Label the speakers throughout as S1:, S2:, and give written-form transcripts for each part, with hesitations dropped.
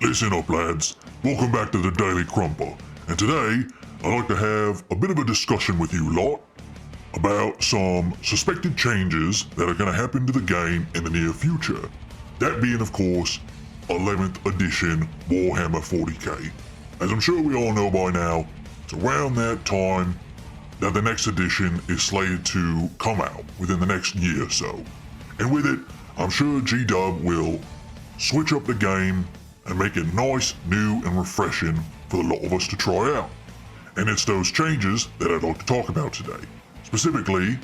S1: Listen up, lads. Welcome back to the Daily Crumper. And today, I'd like to have a bit of a discussion with you lot about some suspected changes that are going to happen to the game in the near future. That being, of course, 11th edition Warhammer 40K. As I'm sure we all know by now, it's around that time that the next edition is slated to come out within the next year or so. And with it, I'm sure G-Dub will switch up the game and make it nice, new, and refreshing for the lot of us to try out. And it's those changes that I'd like to talk about today. Specifically,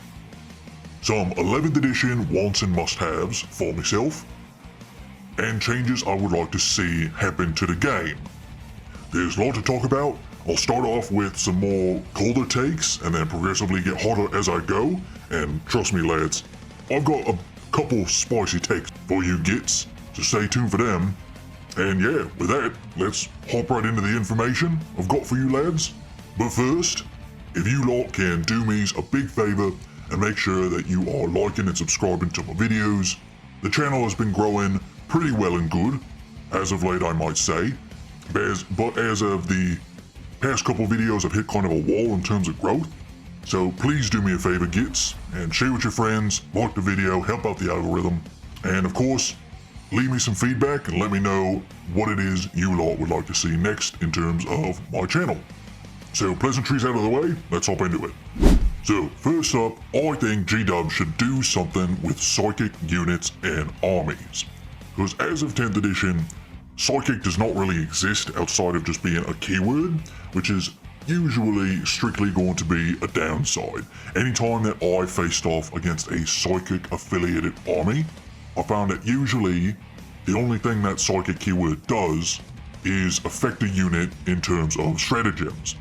S1: some 11th edition wants and must-haves for myself, and changes I would like to see happen to the game. There's a lot to talk about. I'll start off with some more colder takes, and then progressively get hotter as I go. And trust me, lads, I've got a couple spicy takes for you gits, so stay tuned for them. And yeah, with that, let's hop right into the information I've got for you lads. But first, if you lot can do me a big favor and make sure that you are liking and subscribing to my videos. The channel has been growing pretty well and good, as of late I might say. But as of the past couple videos, I've hit kind of a wall in terms of growth. So please do me a favor, gits, and share with your friends, like the video, help out the algorithm, and of course, leave me some feedback and let me know what it is you lot would like to see next in terms of my channel. So pleasantries out of the way, let's hop into it. So first up, I think G-Dub should do something with psychic units and armies. Because as of 10th edition, psychic does not really exist outside of just being a keyword, which is usually strictly going to be a downside. Anytime that I faced off against a psychic affiliated army, I found that usually the only thing that psychic keyword does is affect a unit in terms of stratagems.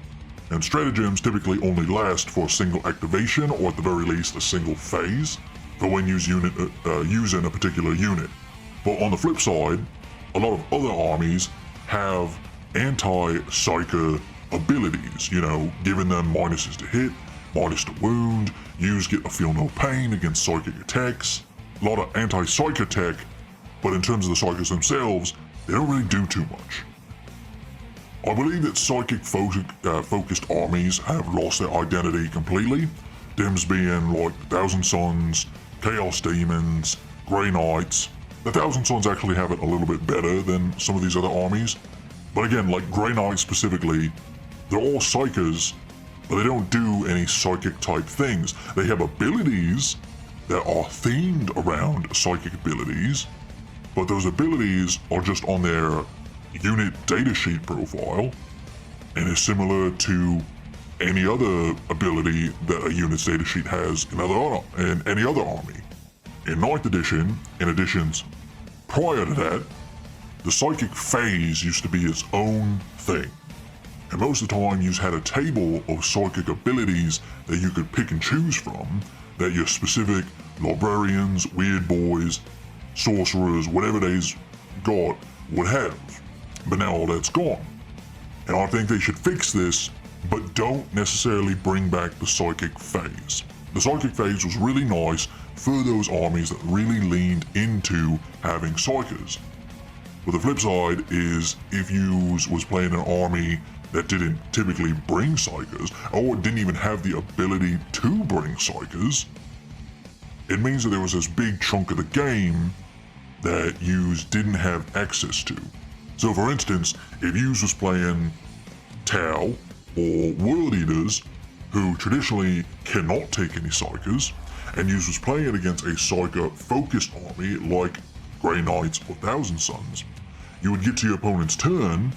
S1: And stratagems typically only last for a single activation, or at the very least a single phase, for when using a particular unit. But on the flip side, a lot of other armies have anti-psyker abilities, giving them minuses to hit, minus to wound, get a feel no pain against psychic attacks. A lot of anti-psych tech, but in terms of the psychics themselves, they don't really do too much. I believe that psychic focused armies have lost their identity completely, Dems being like the Thousand Sons, Chaos Demons, Grey Knights. The Thousand Sons actually have it a little bit better than some of these other armies, but again, like Grey Knights specifically, they're all psychers, but they don't do any psychic type things. They have abilities that are themed around psychic abilities, but those abilities are just on their unit datasheet profile and is similar to any other ability that a unit's datasheet has in any other army. In 9th edition, in editions prior to that, the psychic phase used to be its own thing. And most of the time you had a table of psychic abilities that you could pick and choose from that your specific librarians, weird boys, sorcerers, whatever they's got would have. But now all that's gone. And I think they should fix this, but don't necessarily bring back the psychic phase. The psychic phase was really nice for those armies that really leaned into having psychers. But the flip side is if you was playing an army that didn't typically bring psychers, or didn't even have the ability to bring psychers, it means that there was this big chunk of the game that yous didn't have access to. So for instance, if yous was playing Tau or World Eaters, who traditionally cannot take any psychers, and yous was playing it against a psyker-focused army like Grey Knights or Thousand Sons, you would get to your opponent's turn,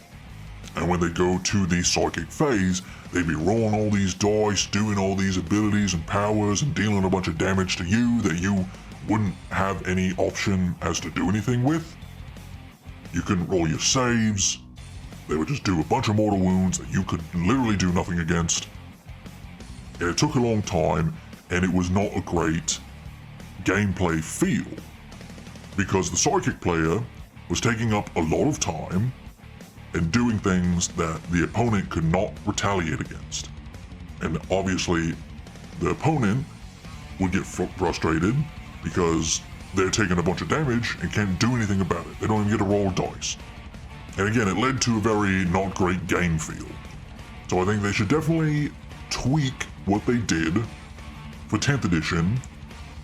S1: and when they go to the psychic phase, they'd be rolling all these dice, doing all these abilities and powers, and dealing a bunch of damage to you that you wouldn't have any option as to do anything with. You couldn't roll your saves. They would just do a bunch of mortal wounds that you could literally do nothing against. And it took a long time, and it was not a great gameplay feel, because the psychic player was taking up a lot of time and doing things that the opponent could not retaliate against. And obviously, the opponent would get frustrated because they're taking a bunch of damage and can't do anything about it. They don't even get to roll dice. And again, it led to a very not great game feel. So I think they should definitely tweak what they did for 10th edition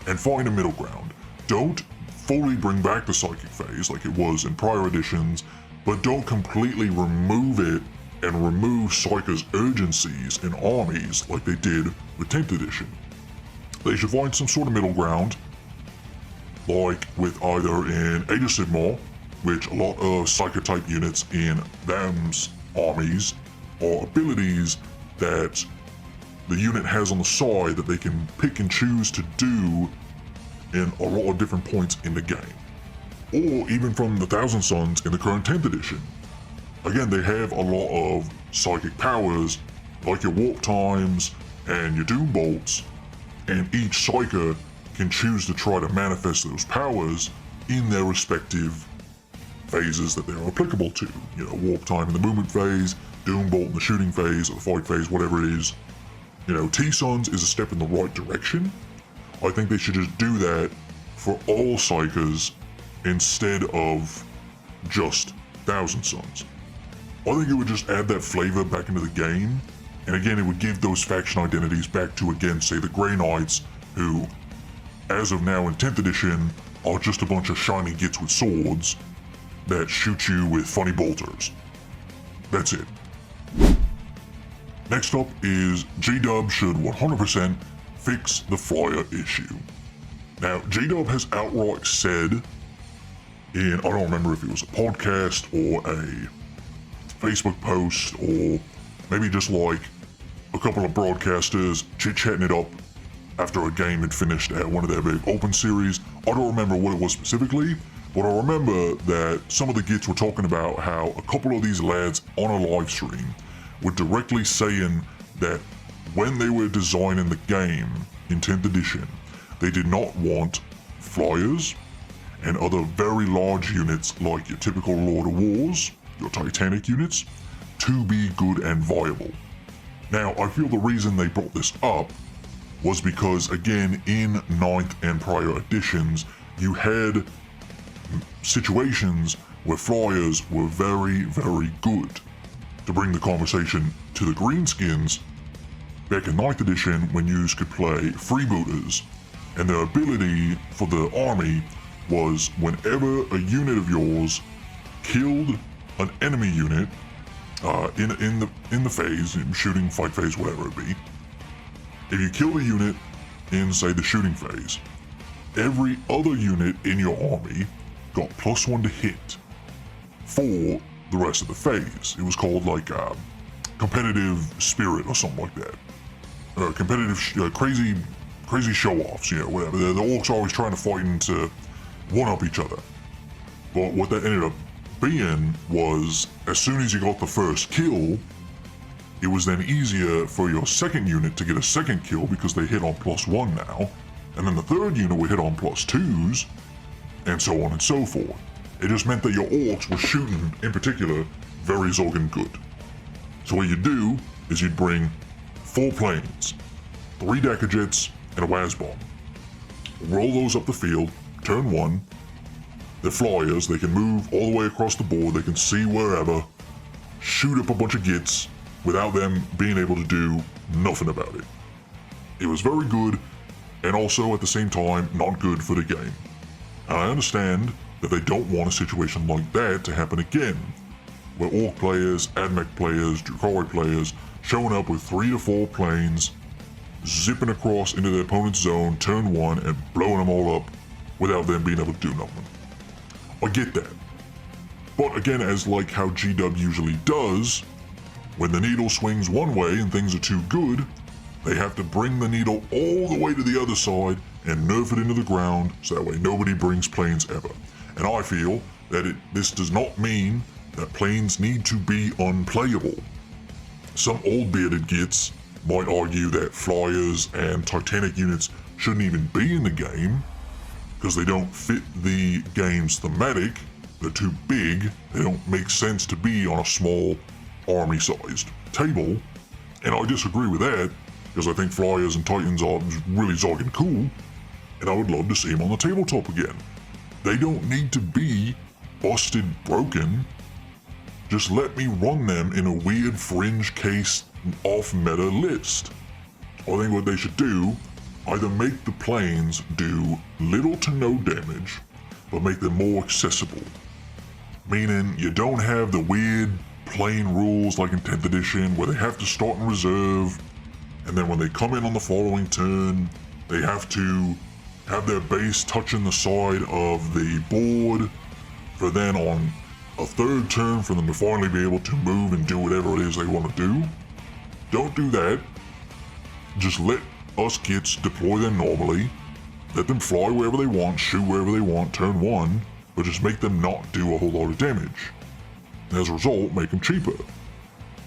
S1: and find a middle ground. Don't fully bring back the psychic phase like it was in prior editions, but don't completely remove it and remove Psyker's urgencies in armies like they did with 10th edition. They should find some sort of middle ground, like with either in Age of Sigmar, which a lot of Psyker type units in them's armies are abilities that the unit has on the side that they can pick and choose to do in a lot of different points in the game. Or even from the Thousand Sons in the current 10th edition. Again, they have a lot of psychic powers, like your warp times and your doom bolts, and each Psyker can choose to try to manifest those powers in their respective phases that they're applicable to. You know, warp time in the movement phase, doom bolt in the shooting phase, or the fight phase, whatever it is. You know, T-Sons is a step in the right direction. I think they should just do that for all Psykers instead of just Thousand Sons. I think it would just add that flavor back into the game, and again, it would give those faction identities back to, again, say the Grey Knights, who, as of now in 10th edition, are just a bunch of shiny gits with swords that shoot you with funny bolters. That's it. Next up is G-Dub should 100% fix the flyer issue. Now, G-Dub has outright said in, I don't remember if it was a podcast or a Facebook post or maybe just like a couple of broadcasters chit-chatting it up after a game had finished at one of their big open series. I don't remember what it was specifically, but I remember that some of the gits were talking about how a couple of these lads on a live stream were directly saying that when they were designing the game in 10th edition, they did not want flyers and other very large units like your typical Lord of Wars, your Titanic units, to be good and viable. Now, I feel the reason they brought this up was because, again, in 9th and prior editions, you had situations where flyers were very, very good. To bring the conversation to the greenskins, back in 9th edition, when you could play freebooters, and their ability for the army was whenever a unit of yours killed an enemy unit in the phase, shooting, fight phase, whatever it be, if you killed a unit in, say, the shooting phase, every other unit in your army got +1 to hit for the rest of the phase. It was called like competitive spirit or something like that. Competitive, crazy show-offs, you know, whatever. The orcs are always trying to fight and to one-up each other. But what that ended up being was, as soon as you got the first kill, it was then easier for your second unit to get a second kill because they hit on +1 now, and then the third unit would hit on +2s, and so on and so forth. It just meant that your orcs were shooting, in particular, very Zorgan good. So what you'd do is you'd bring 4 planes, 3 Decker Jets, and a WAS bomb. Roll those up the field, turn 1. They're flyers, they can move all the way across the board, they can see wherever, shoot up a bunch of gits without them being able to do nothing about it. It was very good, and also at the same time, not good for the game. And I understand that they don't want a situation like that to happen again, where Orc players, AdMech players, Drukhari players showing up with 3 to 4 planes, zipping across into their opponent's zone, turn 1, and blowing them all up without them being able to do nothing. I get that. But again, as like how G-Dub usually does, when the needle swings one way and things are too good, they have to bring the needle all the way to the other side and nerf it into the ground so that way nobody brings planes ever. And I feel that this does not mean that planes need to be unplayable. Some old bearded gits might argue that flyers and Titanic units shouldn't even be in the game because they don't fit the game's thematic, they're too big, they don't make sense to be on a small army-sized table, and I disagree with that because I think flyers and Titans are really zogging cool, and I would love to see them on the tabletop again. They don't need to be busted broken just let me run them in a weird fringe case off-meta list. I think what they should do, either make the planes do little to no damage, but make them more accessible. Meaning you don't have the weird plane rules like in 10th edition where they have to start in reserve, and then when they come in on the following turn, they have to have their base touching the side of the board, for then on a third turn for them to finally be able to move and do whatever it is they want to do. Don't do that. Just let us kits deploy them normally. Let them fly wherever they want, shoot wherever they want, turn one, but just make them not do a whole lot of damage. And as a result, make them cheaper.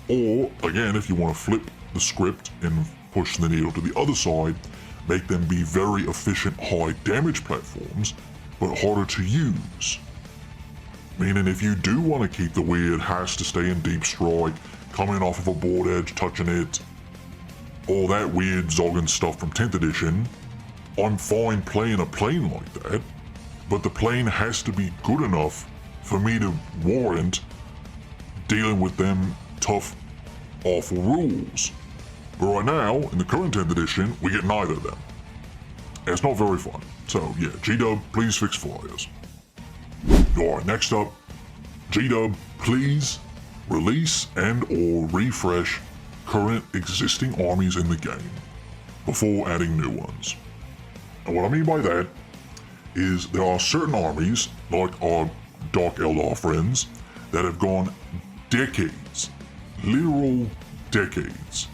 S1: Or, again, if you want to flip the script and push the needle to the other side, make them be very efficient high damage platforms, but harder to use. Meaning if you do want to keep the weird has to stay in deep strike, coming off of a board edge, touching it, all that weird Zoggin stuff from 10th edition, I'm fine playing a plane like that, but the plane has to be good enough for me to warrant dealing with them tough, awful rules. But right now, in the current 10th edition, we get neither of them. And it's not very fun. So yeah, G-Dub, please fix flyers. Alright, next up, G-Dub, please release and or refresh current existing armies in the game before adding new ones. And what I mean by that is there are certain armies, like our Dark Eldar friends, that have gone decades, literal decades,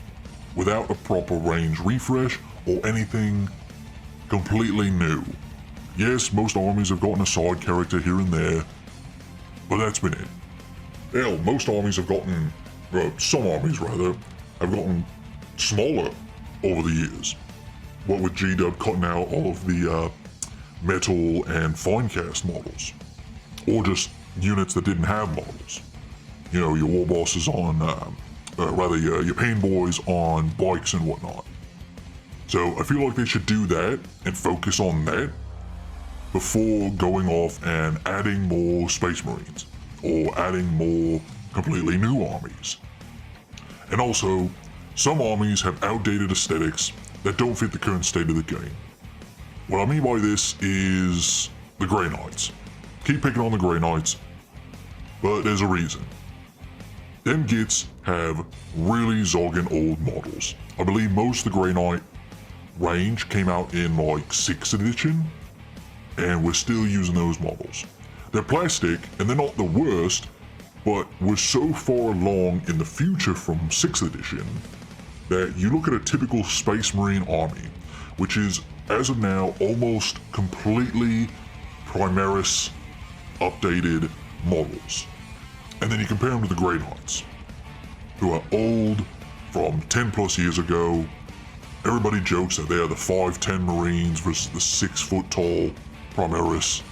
S1: without a proper range refresh or anything completely new. Yes, most armies have gotten a side character here and there, but that's been it. Hell, most armies have gotten, some armies rather, have gotten smaller over the years. What with G-Dub cutting out all of the metal and fine cast models, or just units that didn't have models. You know, your war bosses on, your pain boys on bikes and whatnot. So I feel like they should do that and focus on that before going off and adding more Space Marines or adding more completely new armies. And also, some armies have outdated aesthetics that don't fit the current state of the game. What I mean by this is the Grey Knights. Keep picking on the Grey Knights, but there's a reason. Them gits have really zogging old models. I believe most of the Grey Knight range came out in like 6th edition, and we're still using those models. They're plastic, and they're not the worst, but we're so far along in the future from 6th edition that you look at a typical Space Marine army, which is, as of now, almost completely Primaris updated models. And then you compare them to the Grey Knights, who are old from 10 plus years ago. Everybody jokes that they are the 5'10 Marines versus the 6 foot tall Primaris,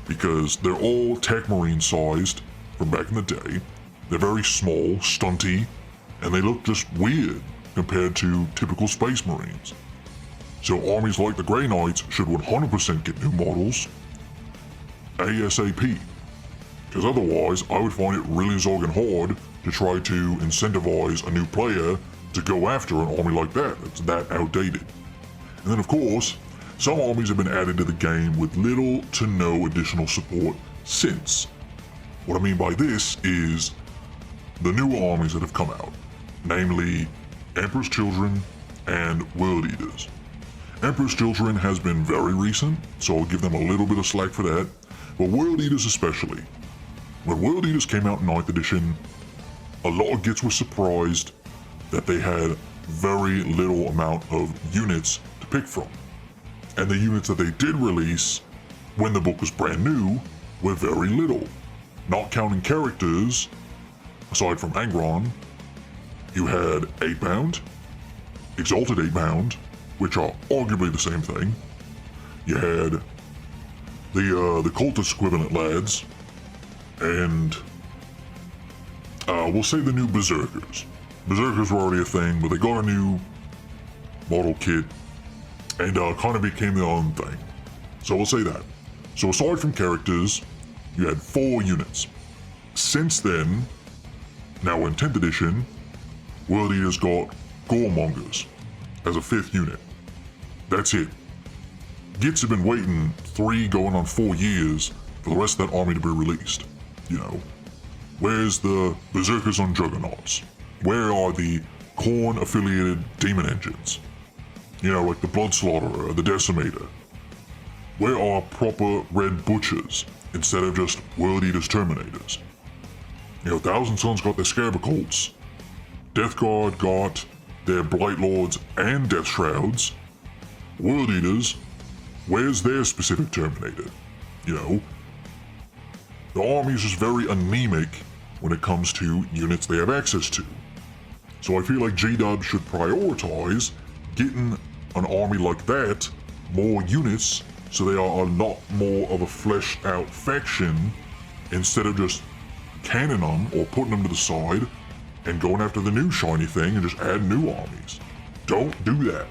S1: because they're all tech Marine sized from back in the day. They're very small, stunty, and they look just weird compared to typical Space Marines. So armies like the Grey Knights should 100% get new models ASAP, because otherwise I would find it really zogging hard to try to incentivize a new player to go after an army like that that's that outdated. And then of course, some armies have been added to the game with little to no additional support since. What I mean by this is the new armies that have come out, namely Emperor's Children and World Eaters. Emperor's Children has been very recent, so I'll give them a little bit of slack for that, but World Eaters especially. When World Eaters came out in 9th edition, a lot of gits were surprised that they had very little amount of units to pick from. And the units that they did release when the book was brand new were very little. Not counting characters, aside from Angron, you had 8-pound, Exalted 8-pound, which are arguably the same thing. You had the cultist equivalent lads, and we'll say the new Berserkers. Berserkers were already a thing, but they got a new model kit and kind of became their own thing. So we'll say that. So aside from characters, you had 4 units. Since then, Now in 10th edition, World Eaters got Goremongers as a 5th unit. That's it. Gits have been waiting 3 going on 4 years for the rest of that army to be released. You know, where's the Berserkers on Juggernauts? Where are the Khorne affiliated demon engines? You know, like the Blood Slaughterer or the Decimator. Where are proper Red Butchers instead of just World Eaters Terminators? You know, Thousand Sons got their Scarab Cults. Death Guard got their Blight Lords and Death Shrouds. World Eaters, where's their specific Terminator? You know, the army is just very anemic when it comes to units they have access to. So I feel like G-Dub should prioritize getting an army like that more units so they are a lot more of a fleshed out faction instead of just canning them or putting them to the side and going after the new shiny thing and just add new armies. Don't do that.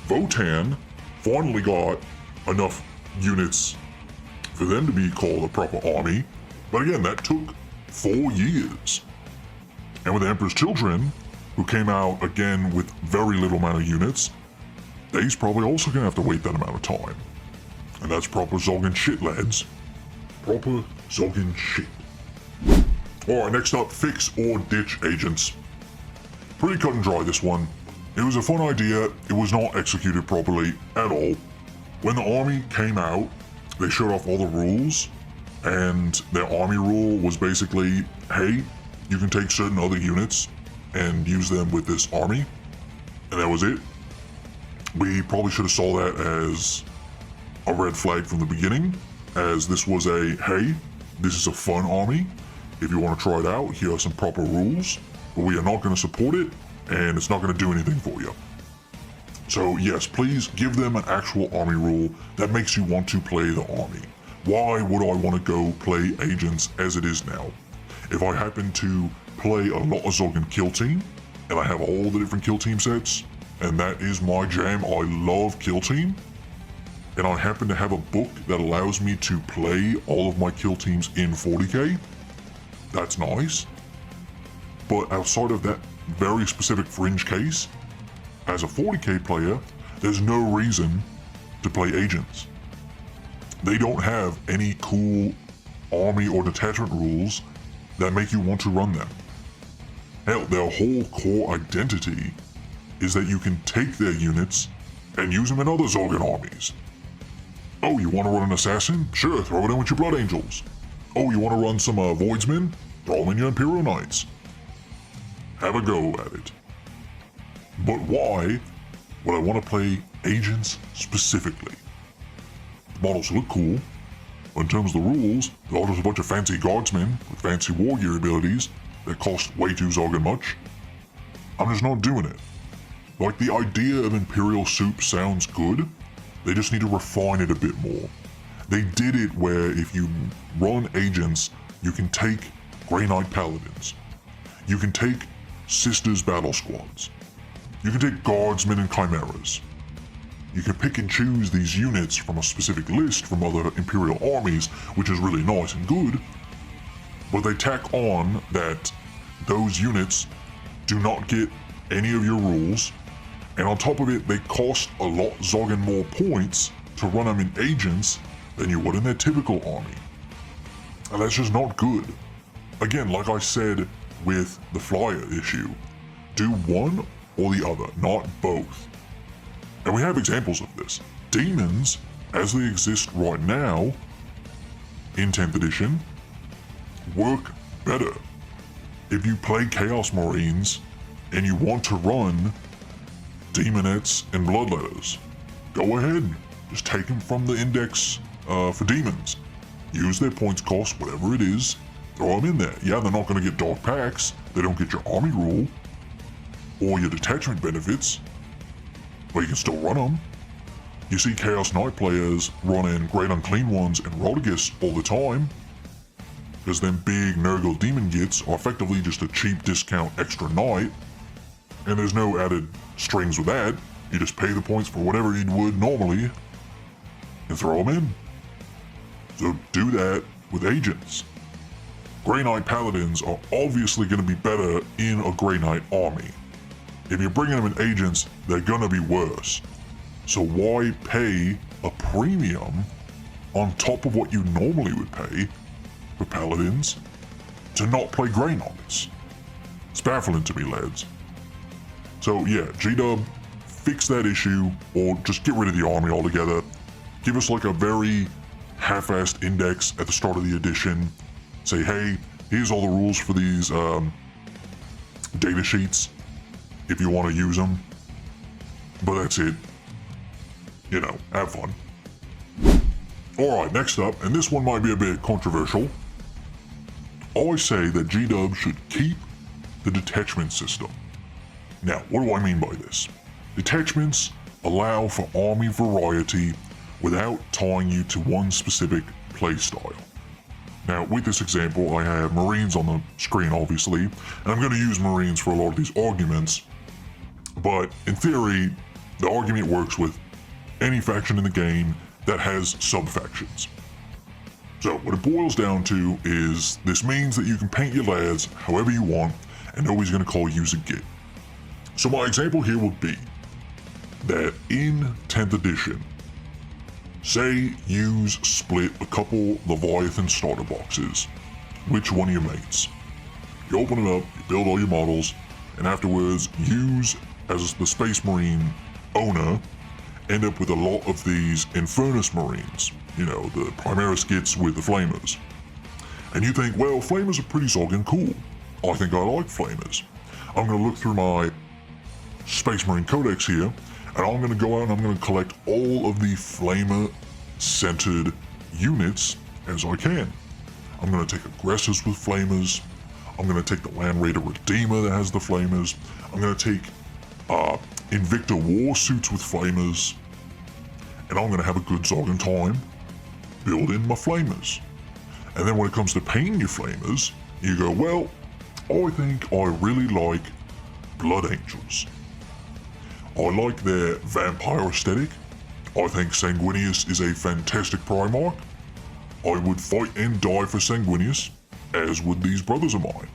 S1: Votan finally got enough units for them to be called a proper army, but again, that took 4 years. And with the Emperor's Children, who came out again with very little amount of units, they's probably also gonna have to wait that amount of time. And that's proper Zoggen shit, lads. Proper Zoggen shit. Alright, next up, fix or ditch agents. Pretty cut and dry, this one. It was a fun idea, it was not executed properly at all. When the army came out, they showed off all the rules, and their army rule was basically, hey, you can take certain other units and use them with this army, and that was it. We probably should have saw that as a red flag from the beginning, as this was a, hey, this is a fun army. If you want to try it out, here are some proper rules, but we are not going to support it, and it's not going to do anything for you. So yes, please give them an actual army rule that makes you want to play the army. Why would I want to go play agents as it is now? If I happen to play a lot of Zoggen Kill Team, and I have all the different Kill Team sets, and that is my jam, I love Kill Team, and I happen to have a book that allows me to play all of my Kill Teams in 40k, that's nice. But outside of that very specific fringe case, as a 40k player, there's no reason to play agents. They don't have any cool army or detachment rules that make you want to run them. Hell, their whole core identity is that you can take their units and use them in other Zoggen armies. Oh, you want to run an assassin? Sure, throw it in with your Blood Angels. Oh, you want to run some Voidsmen? Throw them in your Imperial Knights. Have a go at it. But why would I want to play agents specifically? The models look cool, but in terms of the rules, they're all just a bunch of fancy guardsmen with fancy wargear abilities that cost way too Zoggen much. I'm just not doing it. Like, the idea of Imperial Soup sounds good, they just need to refine it a bit more. They did it where if you run agents, you can take Grey Knight Paladins. You can take Sisters Battle Squads. You can take Guardsmen and Chimeras. You can pick and choose these units from a specific list from other Imperial armies, which is really nice and good, but they tack on that those units do not get any of your rules, and on top of it, they cost a lot Zoggen more points to run them in agents than you would in their typical army. And that's just not good. Again, like I said with the flyer issue, do one or the other, not both. And we have examples of this. Demons, as they exist right now, in 10th edition, work better. If you play Chaos Marines and you want to run Demonettes and Bloodletters, go ahead, just take them from the index for demons. Use their points cost, whatever it is, throw them in there. Yeah, they're not going to get Dark Packs, they don't get your army rule, or your detachment benefits, but you can still run them. You see Chaos Knight players running Great Unclean Ones and Rodagist all the time, because them big Nurgle Demon Gits are effectively just a cheap discount extra knight, and there's no added strings with that. You just pay the points for whatever you would normally, and throw them in. So do that with agents. Grey Knight Paladins are obviously going to be better in a Grey Knight army. If you're bringing them in agents, they're going to be worse. So why pay a premium on top of what you normally would pay for Paladins to not play Grey Knights? It's baffling to me, lads. So yeah, G-Dub, fix that issue, or just get rid of the army altogether. Give us like a very half-assed index at the start of the edition. Say, hey, here's all the rules for these data sheets if you want to use them. But that's it. You know, have fun. Alright, next up, and this one might be a bit controversial. I say that G-Dub should keep the detachment system. Now, what do I mean by this? Detachments allow for army variety without tying you to one specific playstyle. Now, with this example, I have Marines on the screen, obviously, and I'm going to use Marines for a lot of these arguments, but in theory, the argument works with any faction in the game that has sub-factions. So, what it boils down to is this means that you can paint your lads however you want, and nobody's going to call you a git. So my example here would be that in 10th edition, say you split a couple Leviathan starter boxes. Which one of your mates? You open it up, you build all your models, and afterwards use as the Space Marine owner, end up with a lot of these Infernus Marines, you know, the Primaris Gits with the Flamers. And you think, well, Flamers are pretty zogging cool. I think I like Flamers. I'm going to look through my Space Marine Codex here, and I'm going to go out and I'm going to collect all of the Flamer-centered units as I can. I'm going to take Aggressors with Flamers. I'm going to take the Land Raider Redeemer that has the Flamers. I'm going to take Invicta War Suits with Flamers. And I'm going to have a good zogging time building my Flamers. And then when it comes to painting your Flamers, you go, well, I think I really like Blood Angels. I like their vampire aesthetic. I think Sanguinius is a fantastic Primarch. I would fight and die for Sanguinius, as would these brothers of mine.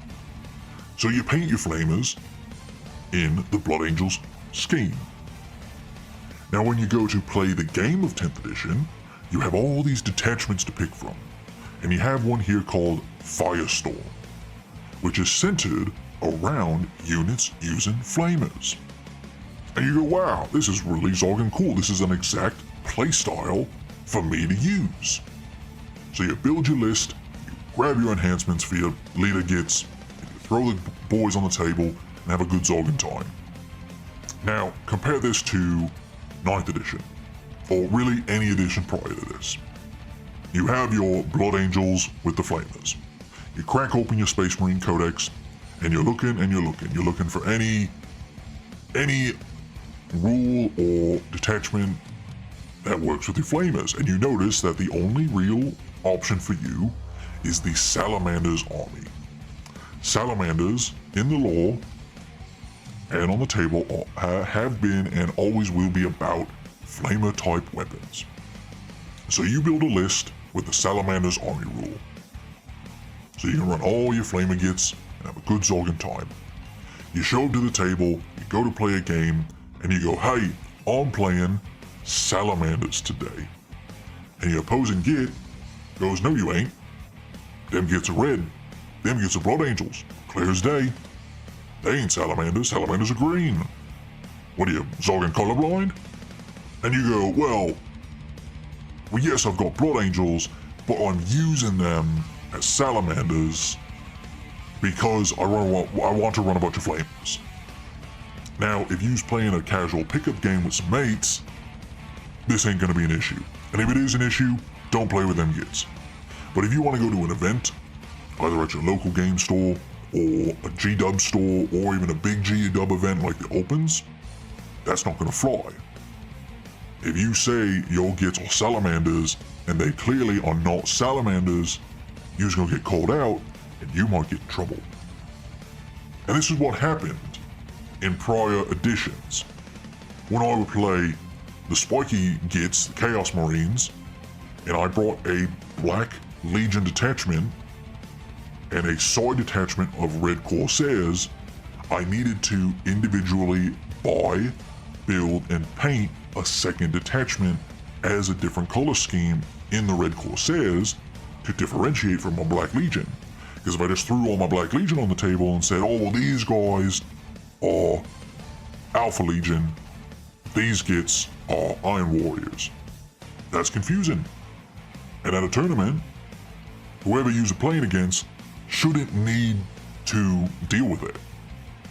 S1: So you paint your Flamers in the Blood Angels scheme. Now when you go to play the game of 10th edition, you have all these detachments to pick from. And you have one here called Firestorm, which is centered around units using Flamers. And you go, wow, this is really zogging cool. This is an exact playstyle for me to use. So you build your list, you grab your enhancements for your leader gits, you throw the boys on the table, and have a good zogging time. Now, compare this to 9th edition, or really any edition prior to this. You have your Blood Angels with the Flamers. You crack open your Space Marine Codex, and you're looking and you're looking. You're looking for any rule or detachment that works with your Flamers, and you notice that the only real option for you is the Salamander's army. Salamanders, in the lore and on the table, have been and always will be about Flamer-type weapons. So you build a list with the Salamander's army rule. So you can run all your Flamer Gits and have a good zogging time. You show up to the table, you go to play a game, and you go, hey, I'm playing Salamanders today. And your opposing Git goes, no you ain't. Them Gits are red. Them Gits are Blood Angels. Clear as day. They ain't Salamanders. Salamanders are green. What are you, zogging colorblind? And you go, well, yes, I've got Blood Angels, but I'm using them as Salamanders because I want to run a bunch of Flamers. Now, if you's playing a casual pickup game with some mates, this ain't gonna be an issue. And if it is an issue, don't play with them Gits. But if you want to go to an event, either at your local game store, or a G-Dub store, or even a big G-Dub event like the Opens, that's not gonna fly. If you say your Gits are Salamanders, and they clearly are not Salamanders, you're just gonna get called out, and you might get in trouble. And this is what happened in prior editions. When I would play the spiky Gits, the Chaos Marines, and I brought a Black Legion detachment, and a side detachment of Red Corsairs, I needed to individually buy, build, and paint a second detachment as a different color scheme in the Red Corsairs to differentiate from my Black Legion. Because if I just threw all my Black Legion on the table and said, oh, well, these guys are Alpha Legion, these gits are Iron Warriors, that's confusing. And at a tournament, whoever you're playing against shouldn't need to deal with it.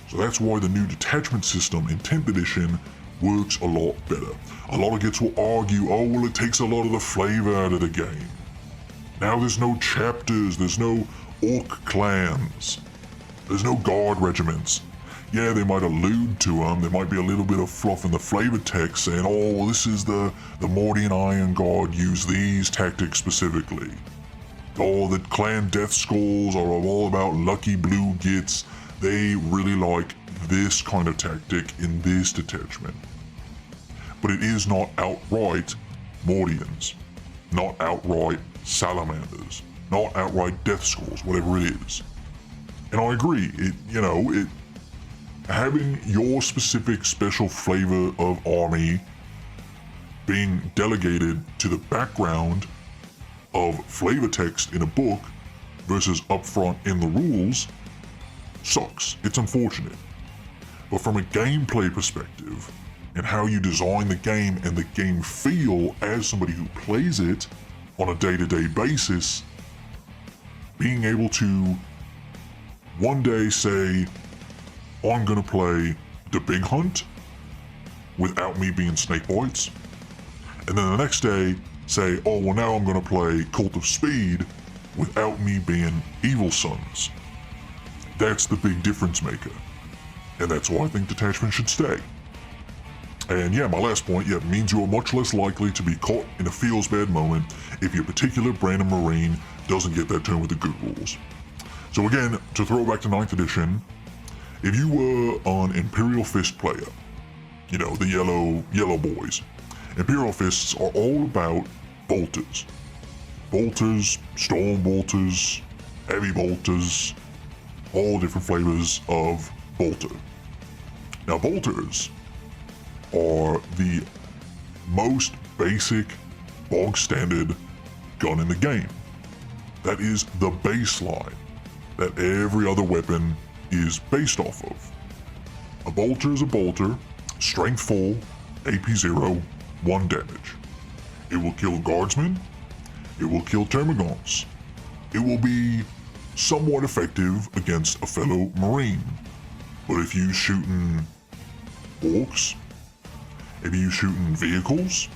S1: So that's why the new detachment system in 10th edition works a lot better. A lot of gits will argue, oh, well, it takes a lot of the flavor out of the game. Now there's no chapters, there's no orc clans, there's no guard regiments. Yeah, they might allude to them, there might be a little bit of fluff in the flavor text saying, oh, well, this is the Mordian Iron Guard use these tactics specifically. Oh, the clan death skulls are all about lucky blue gits. They really like this kind of tactic in this detachment. But it is not outright Mordians, not outright Salamanders, not outright death skulls, whatever it is. And I agree, having your specific special flavor of army being delegated to the background of flavor text in a book versus upfront in the rules sucks. It's unfortunate. But from a gameplay perspective and how you design the game and the game feel as somebody who plays it on a day-to-day basis, being able to one day say, I'm gonna play the Big Hunt without me being snake bites, and then the next day say, oh, well, now I'm gonna play Cult of Speed without me being Evil Sons. That's the big difference maker. And that's why I think detachment should stay. And yeah, my last point, it means you are much less likely to be caught in a feels bad moment if your particular brand of Marine doesn't get that turn with the good rules. So again, to throw back to 9th edition, if you were an Imperial Fist player, the yellow boys, Imperial Fists are all about bolters. Bolters, storm bolters, heavy bolters, all different flavors of bolter. Now bolters are the most basic, bog standard gun in the game. That is the baseline that every other weapon is based off of. A bolter is a bolter, strength 4, AP 0, 1 damage. It will kill guardsmen, it will kill termagants. It will be somewhat effective against a fellow Marine. But if you're shooting orcs, if you're shooting vehicles,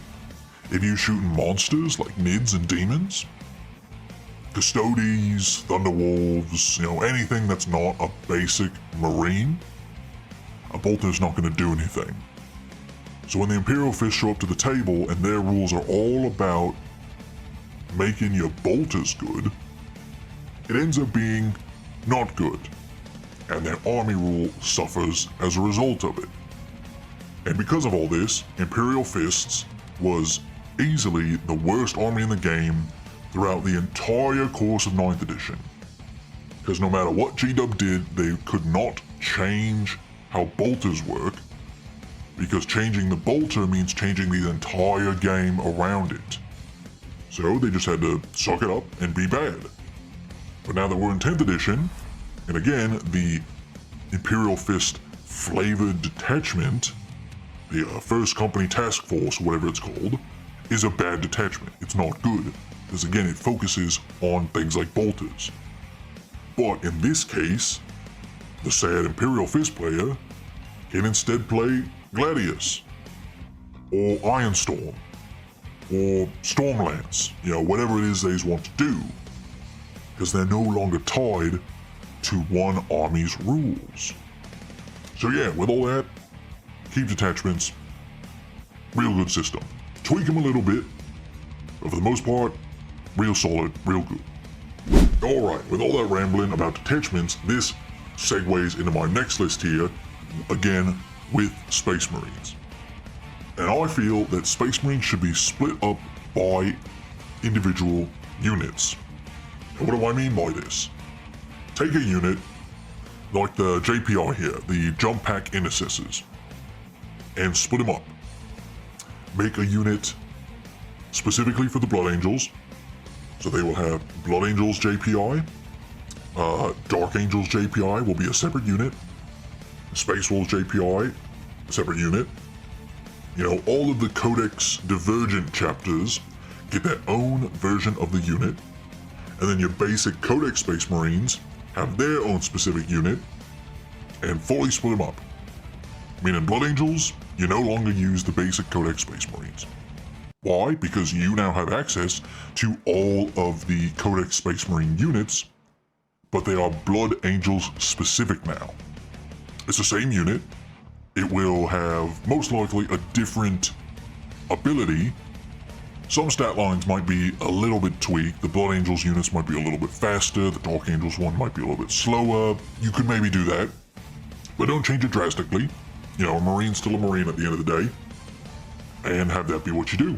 S1: if you're shooting monsters like Nids and demons, Custodes, Thunderwolves, anything that's not a basic Marine, a bolter's not going to do anything. So when the Imperial Fists show up to the table and their rules are all about making your bolters good, it ends up being not good, and their army rule suffers as a result of it. And because of all this, Imperial Fists was easily the worst army in the game throughout the entire course of 9th edition. Because no matter what G-Dub did, they could not change how bolters work, because changing the bolter means changing the entire game around it. So they just had to suck it up and be bad. But now that we're in 10th edition, and again, the Imperial Fist flavored detachment, the First Company Task Force, whatever it's called, is a bad detachment. It's not good, because again, it focuses on things like bolters. But in this case, the sad Imperial Fist player can instead play Gladius, or Ironstorm, or Stormlance, whatever it is they want to do, because they're no longer tied to one army's rules. So yeah, with all that, keep detachments, real good system. Tweak them a little bit, but for the most part, real solid, real good. Alright, with all that rambling about detachments, this segues into my next list here, again with Space Marines. And I feel that Space Marines should be split up by individual units. And what do I mean by this? take a unit like the JPI here, the Jump Pack Intercessors, and split them up. Make a unit specifically for the Blood Angels, so they will have Blood Angels JPI, Dark Angels JPI will be a separate unit, Space Wolves JPI, a separate unit. You know, all of the Codex Divergent chapters get their own version of the unit, and then your basic Codex Space Marines have their own specific unit, and fully split them up. Meaning Blood Angels, you no longer use the basic Codex Space Marines. Why? Because you now have access to all of the Codex Space Marine units, but they are Blood Angels specific now. It's the same unit. It will have most likely a different ability. Some stat lines might be a little bit tweaked. The Blood Angels units might be a little bit faster. The Dark Angels one might be a little bit slower. You could maybe do that, but don't change it drastically. You know, a Marine's still a Marine at the end of the day, and have that be what you do.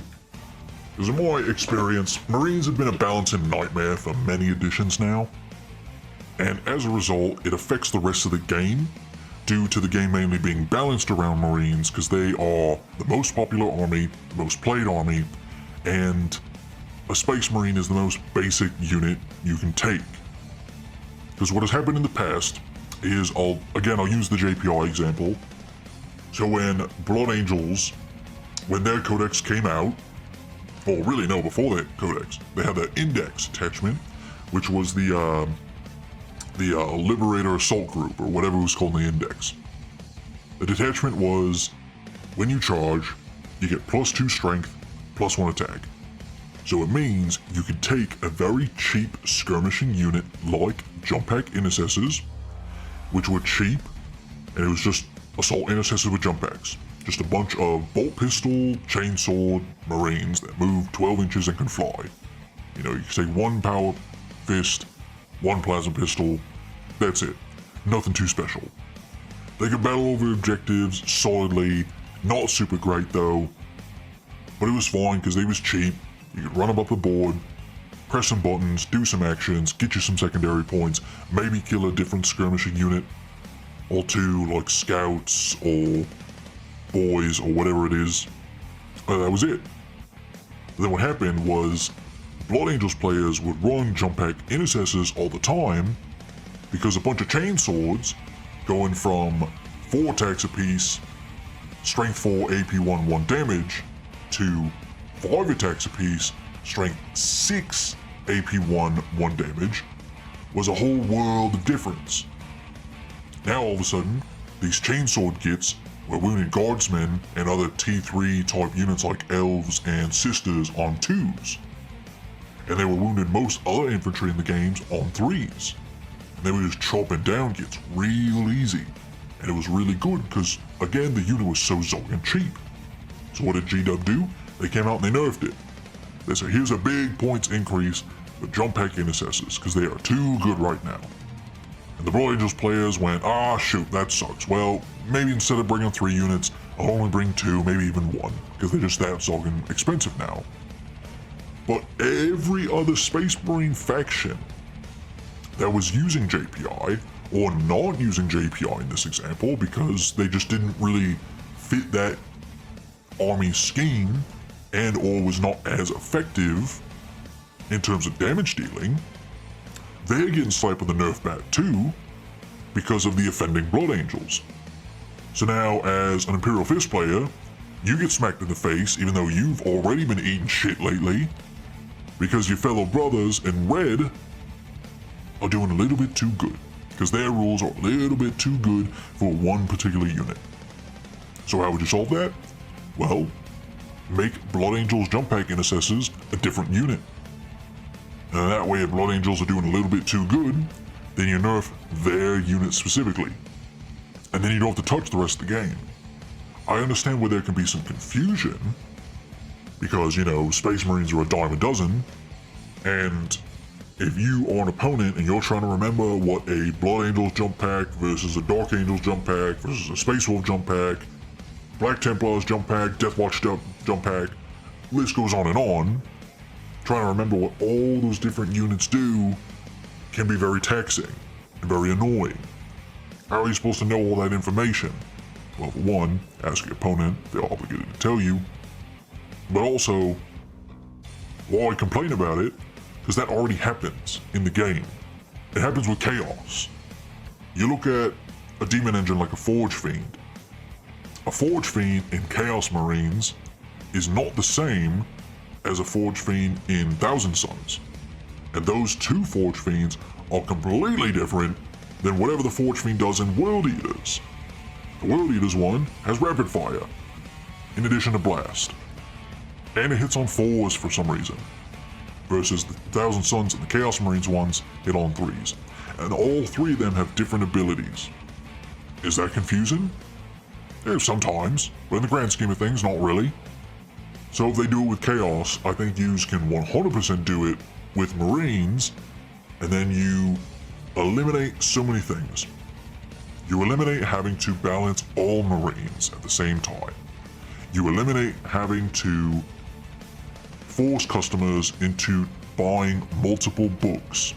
S1: Because in my experience, Marines have been a balancing nightmare for many editions now, and as a result, it affects the rest of the game, due to the game mainly being balanced around Marines, because they are the most popular army, the most played army, and a Space Marine is the most basic unit you can take. Because what has happened in the past is, I'll use the JPI example. So when Blood Angels, when their Codex came out, or really no, before their Codex, they had their Index attachment, which was the Liberator Assault Group, or whatever it was called in the Index. The detachment was, when you charge, you get +2 strength, +1 attack. So it means you could take a very cheap skirmishing unit like Jump Pack Intercessors, which were cheap, and it was just Assault Intercessors with Jump Packs. Just a bunch of bolt pistol, chainsword Marines that move 12 inches and can fly. You know, you can take 1 power fist, 1 plasma pistol, that's it. Nothing too special. They could battle over objectives solidly, not super great though, but it was fine because they was cheap. You could run them up the board, press some buttons, do some actions, get you some secondary points, maybe kill a different skirmishing unit or two, like scouts or boys or whatever it is. That was it. But then what happened was Blood Angels players would run Jump Pack Intercessors all the time because a bunch of chainswords going from 4 attacks apiece, strength 4, AP 1 damage, to 5 attacks apiece, strength 6, AP 1 damage, was a whole world of difference. Now all of a sudden, these chainsword kits were wounded guardsmen and other T3 type units like elves and sisters on 2s. And they were wounded most other infantry in the games on 3s. And they were just chopping down kits real easy. And it was really good because, again, the unit was so zogging cheap. So what did GW do? They came out and they nerfed it. They said, here's a big points increase for Jump Pack Intercessors because they are too good right now. And the Blood Angels players went, shoot, that sucks. Well, maybe instead of bringing 3 units, I'll only bring 2, maybe even 1, because they're just that zogging expensive now. But every other Space Marine faction that was using JPI, or not using JPI in this example, because they just didn't really fit that army scheme, and or was not as effective in terms of damage dealing, they're getting slapped with a nerf bat too, because of the offending Blood Angels. So now, as an Imperial Fist player, you get smacked in the face even though you've already been eating shit lately, because your fellow brothers in red are doing a little bit too good, because their rules are a little bit too good for one particular unit. So how would you solve that? Well, make Blood Angels Jump Pack Intercessors a different unit. And that way, if Blood Angels are doing a little bit too good, then you nerf their unit specifically. And then you don't have to touch the rest of the game. I understand where there can be some confusion, because, you know, Space Marines are a dime a dozen, and if you are an opponent and you're trying to remember what a Blood Angels Jump Pack versus a Dark Angels Jump Pack versus a Space Wolf Jump Pack, Black Templars Jump Pack, Death Watch Jump Pack, list goes on, trying to remember what all those different units do can be very taxing. and very annoying. How are you supposed to know all that information? Well, for one, ask your opponent, they're obligated to tell you. But also, why complain about it? Because that already happens in the game. It happens with Chaos. You look at a demon engine like a Forge Fiend. A Forge Fiend in Chaos Marines is not the same as a Forge Fiend in Thousand Suns. And those two Forge Fiends are completely different than whatever the Forge Fiend does in World Eaters. The World Eaters one has Rapid Fire, in addition to Blast. And it hits on 4s for some reason. Versus the Thousand Suns and the Chaos Marines ones hit on 3s. And all 3 of them have different abilities. Is that confusing? Yeah, sometimes, but in the grand scheme of things, not really. So if they do it with Chaos, I think you can 100% do it with Marines, and then you eliminate so many things. You eliminate having to balance all Marines at the same time. You eliminate having to force customers into buying multiple books.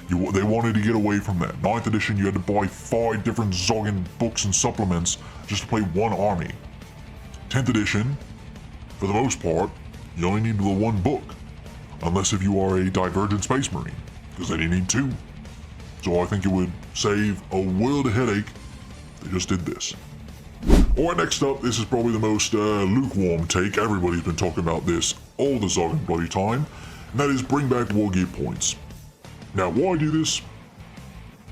S1: They wanted to get away from that. 9th edition, you had to buy 5 different Zoggin books and supplements just to play one army. 10th edition, for the most part, you only need the one book. Unless if you are a Divergent Space Marine, because then you need 2. So I think it would save a world of headache if they just did this. Alright, next up, this is probably the most lukewarm take. Everybody's been talking about this all the Zoggin bloody time, and that is bring back wargear points. Now, why do this?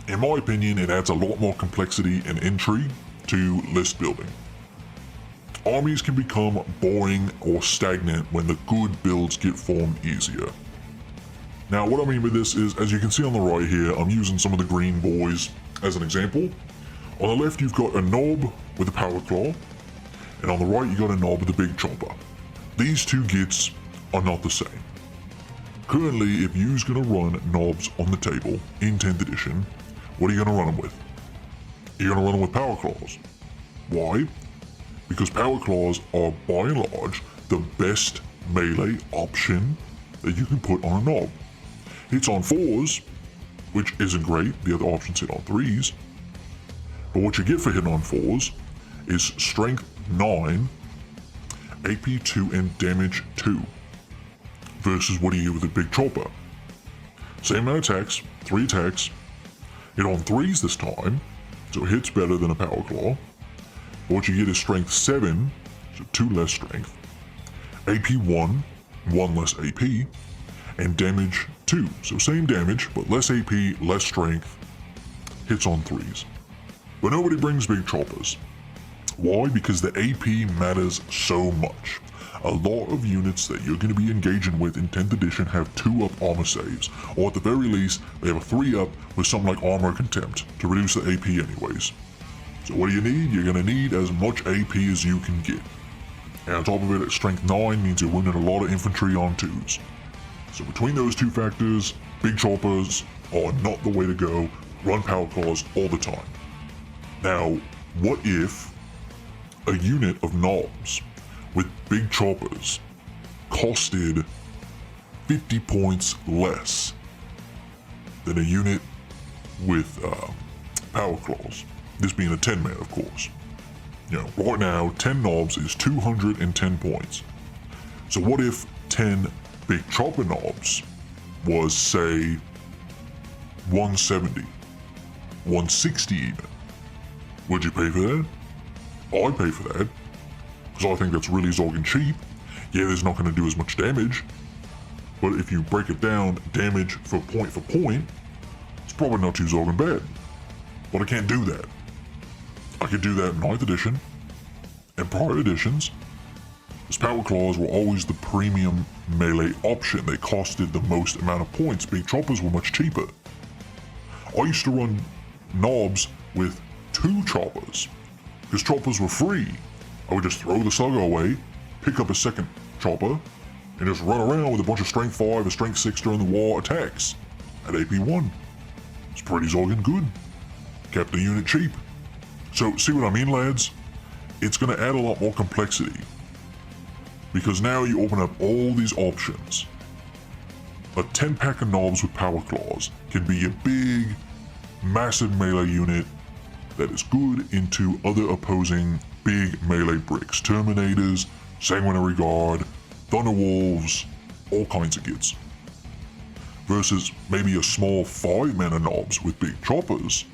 S1: In my opinion, it adds a lot more complexity and intrigue to list building. Armies can become boring or stagnant when the good builds get formed easier. Now, what I mean by this is, as you can see on the right here, I'm using some of the green boys as an example. On the left, you've got a Nob with a Power Claw, and on the right, you got a Nob with a Big Chopper. These 2 gits are not the same. Currently, if you're going to run Nobs on the table in 10th edition, what are you going to run them with? You're going to run them with Power Claws. Why? Because Power Claws are, by and large, the best melee option that you can put on a Nob. Hits on 4s, which isn't great, the other options hit on 3s. But what you get for hitting on 4s is Strength 9, AP 2, and Damage 2. Versus what do you get with a Big Chopper? Same amount of attacks, 3 attacks, hit on 3s this time, so it hits better than a Power Claw. But what you get is Strength 7, so 2 less strength, AP 1, 1 less AP, and Damage 2, so same damage, but less AP, less strength, hits on 3s. But nobody brings Big Choppers. Why? Because the AP matters so much. A lot of units that you're going to be engaging with in 10th edition have 2-up armor saves, or at the very least, they have a 3-up with something like Armor Contempt to reduce the AP anyways. So what do you need? You're going to need as much AP as you can get. And on top of it, Strength 9 means you're running a lot of infantry on 2s. So between those 2 factors, Big Choppers are not the way to go. Run Power Claws all the time. Now, what if a unit of Nobs with Big Choppers costed 50 points less than a unit with Power Claws? This being a 10-man, of course. You know, right now, 10 Nobs is 210 points. So what if 10 Big Chopper Nobs was, say, 170, 160 even? Would you pay for that? I'd pay for that, because I think that's really Zoggin cheap. Yeah, there's not going to do as much damage, but if you break it down, damage for point, it's probably not too Zoggin bad. But I can't do that. I could do that in 9th edition, and prior editions, because Power Claws were always the premium melee option. They costed the most amount of points. Big Choppers were much cheaper. I used to run Nobs with 2 Choppers, because Choppers were free. I would just throw the Slugger away, pick up a second Chopper, and just run around with a bunch of Strength 5 and Strength 6 during the war attacks at AP 1. It's pretty Zoggin good. Kept the unit cheap. So, see what I mean, lads? It's going to add a lot more complexity. Because now you open up all these options. A 10-pack of Nobs with Power Claws can be a big massive melee unit that is good into other opposing big melee bricks. Terminators, Sanguinary Guard, Thunderwolves, all kinds of kids. Versus maybe a small 5-mana knobs with big choppers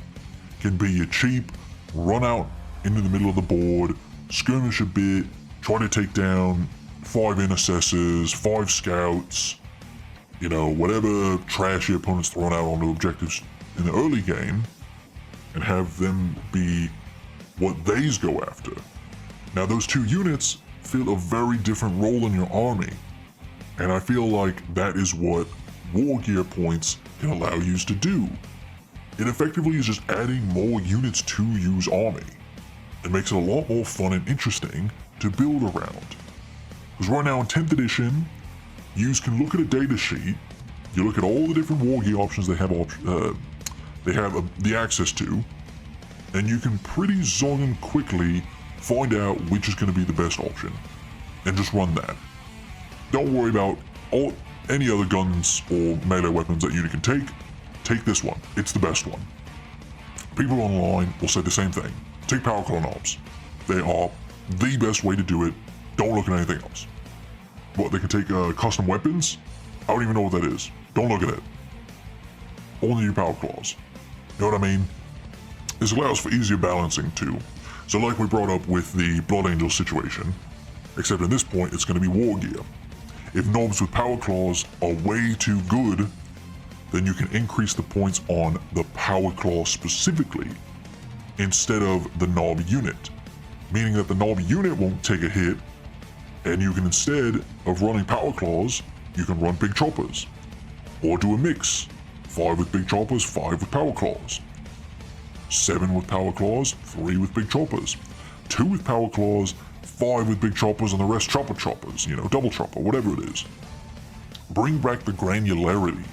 S1: can be your cheap, run out into the middle of the board, skirmish a bit, try to take down 5 intercessors, 5 scouts, you know, whatever trash your opponent's thrown out onto objectives in the early game, and have them be what they's go after. Now those two units fill a very different role in your army, and I feel like that is what wargear points can allow you to do. It effectively is just adding more units to you's army. It makes it a lot more fun and interesting to build around. Because right now in 10th edition, you can look at a data sheet, you look at all the different wargear options they have the access to, and you can pretty zogging quickly find out which is going to be the best option, and just run that. Don't worry about any other guns or melee weapons that you can take. Take this one, it's the best one. People online will say the same thing. Take power claw knobs. They are the best way to do it. Don't look at anything else. What, they can take custom weapons? I don't even know what that is. Don't look at it. Only your power claws. You know what I mean? This allows for easier balancing too. So like we brought up with the Blood Angel situation, except at this point it's going to be wargear. If knobs with power claws are way too good, then you can increase the points on the power claw specifically instead of the knob unit, meaning that the knob unit won't take a hit, and you can, instead of running power claws, you can run big choppers, or do a mix, 5 with big choppers, 5 with power claws, 7 with power claws, 3 with big choppers, 2 with power claws, 5 with big choppers, and the rest choppers, you know, double chopper, whatever it is. Bring back the granularity.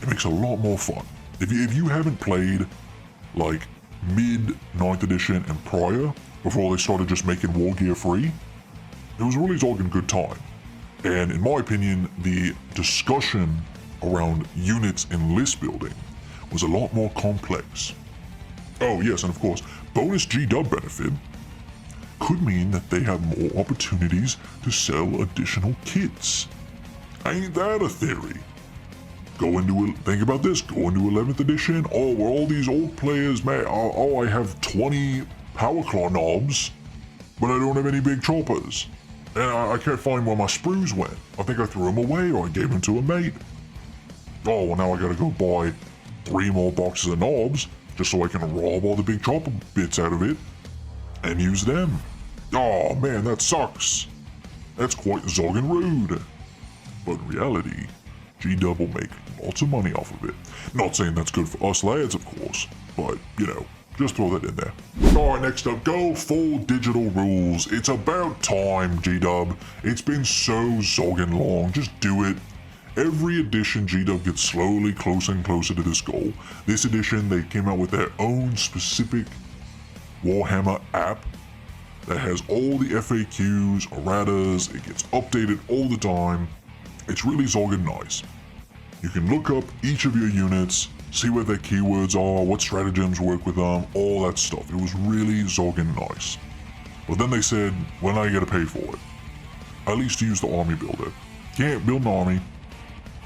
S1: It makes it a lot more fun. If you haven't played like mid 9th edition and prior, before they started just making wargear free, it was a really doggone good time. And in my opinion, the discussion around units and list building was a lot more complex. Oh yes, and of course, bonus G-Dub benefit could mean that they have more opportunities to sell additional kits. Ain't that a theory? Think about this, go into 11th edition, oh, well, all these old players, man, I have 20 power claw knobs, but I don't have any big choppers. And I can't find where my sprues went. I think I threw them away or I gave them to a mate. Oh, well now I gotta go buy 3 more boxes of knobs just so I can rob all the big chopper bits out of it and use them. Oh man, that sucks. That's quite zogging rude. But in reality, G-Dub will make lots of money off of it. Not saying that's good for us lads, of course, but, you know, just throw that in there. Alright, next up, go full digital rules. It's about time, G-Dub. It's been so zogging long, just do it. Every edition, G-Dub gets slowly closer and closer to this goal. This edition, they came out with their own specific Warhammer app that has all the FAQs, erratas, it gets updated all the time. It's really zogging nice. You can look up each of your units, see what their keywords are, what stratagems work with them, all that stuff. It was really zogging nice. But then they said, well now you gotta pay for it. At least to use the army builder. Can't build an army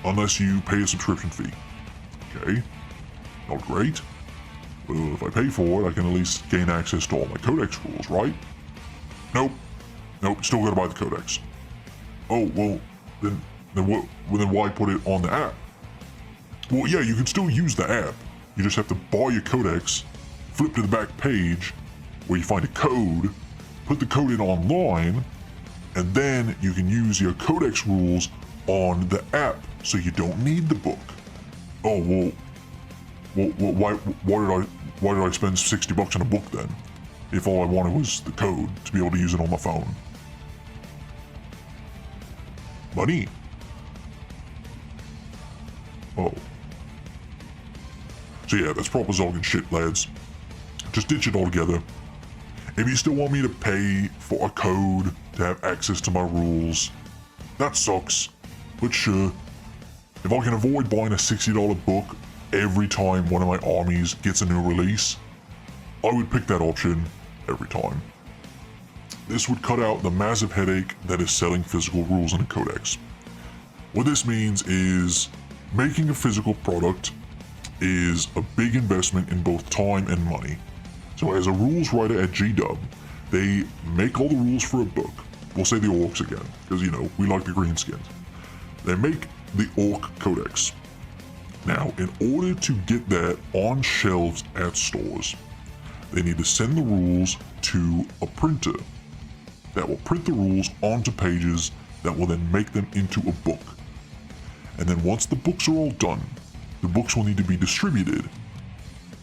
S1: unless you pay a subscription fee. Okay, not great. Well, if I pay for it, I can at least gain access to all my codex rules, right? Nope, still gotta buy the codex. Oh, well, then why put it on the app? Well, yeah, you can still use the app. You just have to buy your codex, flip to the back page where you find a code, put the code in online, and then you can use your codex rules on the app, so you don't need the book. Oh, well why did I spend $60 on a book then? If all I wanted was the code to be able to use it on my phone. Money. Oh. So yeah, that's proper zogging shit, lads. Just ditch it all together. If you still want me to pay for a code to have access to my rules, that sucks. But sure, if I can avoid buying a $60 book every time one of my armies gets a new release, I would pick that option every time. This would cut out the massive headache that is selling physical rules in a codex. What this means is making a physical product is a big investment in both time and money. So as a rules writer at GW, they make all the rules for a book. We'll say the orcs again, because we like the greenskins. They make the orc codex. Now, in order to get that on shelves at stores, they need to send the rules to a printer that will print the rules onto pages that will then make them into a book. And then once the books are all done, the books will need to be distributed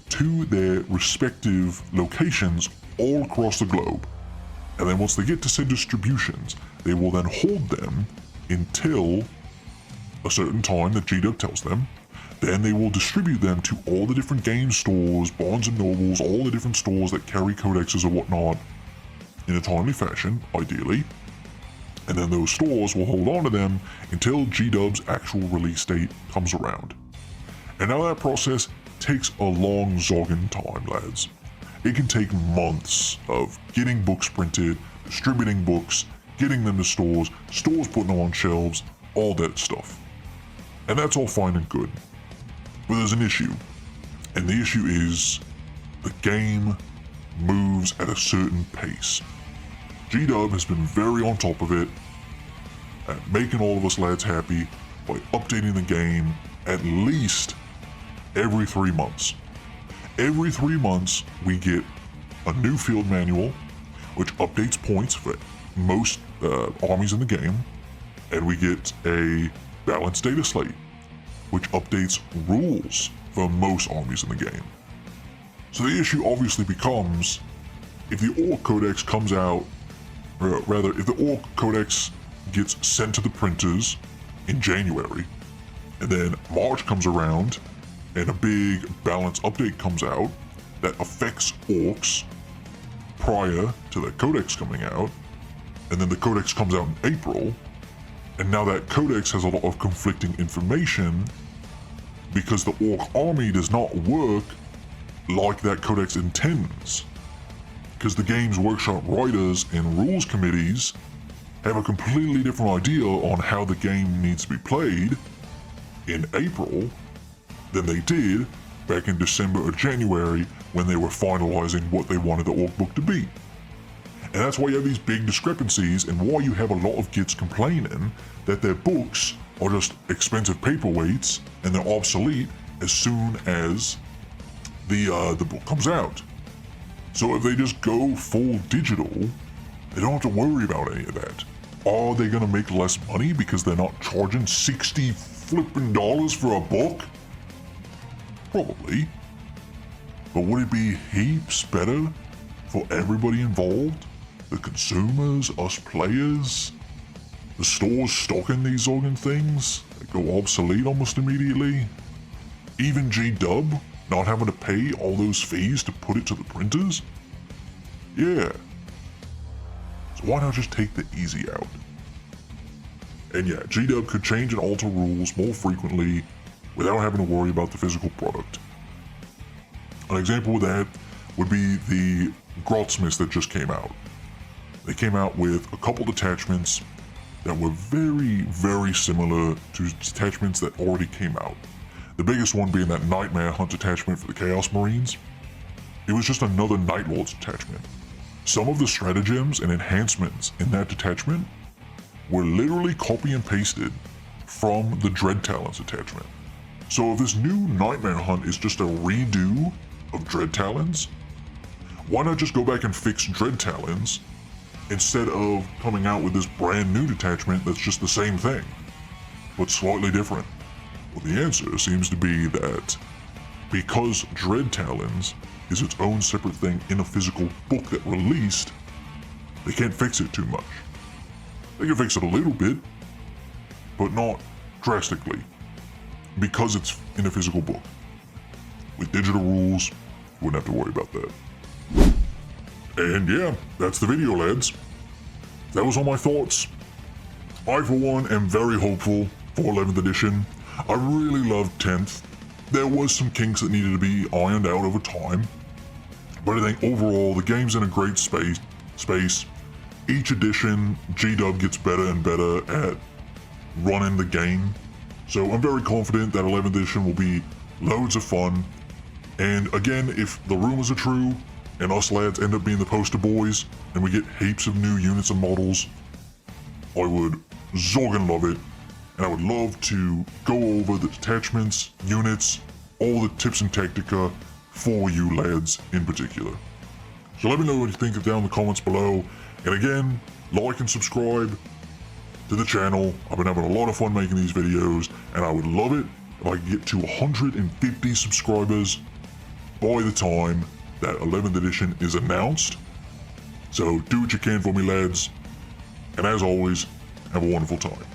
S1: to their respective locations all across the globe. And then once they get to said distributions, they will then hold them until a certain time that GW tells them. Then they will distribute them to all the different game stores, Barnes and Nobles, all the different stores that carry codexes or whatnot in a timely fashion, ideally. And then those stores will hold on to them until GW's actual release date comes around. And now that process takes a long zogging time, lads. It can take months of getting books printed, distributing books, getting them to stores putting them on shelves, all that stuff. And that's all fine and good. But there's an issue. And the issue is the game moves at a certain pace. GW has been very on top of it at making all of us lads happy by updating the game at least every 3 months. Every 3 months we get a new field manual which updates points for most armies in the game, and we get a balanced data slate which updates rules for most armies in the game. So the issue obviously becomes, if the Orc Codex comes out, or rather, if the Orc Codex gets sent to the printers in January, and then March comes around, and a big balance update comes out that affects Orcs prior to the Codex coming out, and then the Codex comes out in April, and now that Codex has a lot of conflicting information because the Orc army does not work like that Codex intends. Because the Games Workshop writers and rules committees have a completely different idea on how the game needs to be played in April than they did back in December or January when they were finalizing what they wanted the Orc book to be. And that's why you have these big discrepancies and why you have a lot of kids complaining that their books are just expensive paperweights and they're obsolete as soon as the book comes out. So if they just go full digital, they don't have to worry about any of that. Are they gonna make less money because they're not charging $60 flipping for a book? Probably. But would it be heaps better for everybody involved? The consumers, us players, the stores stocking these organ things that go obsolete almost immediately? Even GW not having to pay all those fees to put it to the printers? Yeah. So why not just take the easy out? And yeah, GW could change and alter rules more frequently without having to worry about the physical product. An example of that would be the Grotsmiths that just came out. They came out with a couple detachments that were very, very similar to detachments that already came out. The biggest one being that Nightmare Hunt detachment for the Chaos Marines. It was just another Nightwatch detachment. Some of the stratagems and enhancements in that detachment were literally copy and pasted from the Dread Talons detachment. So if this new Nightmare Hunt is just a redo of Dread Talons, why not just go back and fix Dread Talons instead of coming out with this brand new detachment that's just the same thing, but slightly different? Well, the answer seems to be that because Dread Talons is its own separate thing in a physical book that released, they can't fix it too much. They can fix it a little bit, but not drastically, because it's in a physical book. With digital rules, you wouldn't have to worry about that. And yeah, that's the video, lads. That was all my thoughts. I, for one, am very hopeful for 11th edition. I really loved 10th. there was some kinks that needed to be ironed out over time, but I think overall the game's in a great space. Each edition, G-Dub gets better and better at running the game, so I'm very confident that 11th edition will be loads of fun. And again, if the rumors are true and us lads end up being the poster boys and we get heaps of new units and models, I would zorgin love it, and I would love to go over the detachments, units, all the tips and tactica for you lads in particular. So let me know what you think down in the comments below, and again, like and subscribe to the channel. I've been having a lot of fun making these videos, and I would love it if I could get to 150 subscribers by the time that 11th edition is announced. So do what you can for me lads, and as always, have a wonderful time.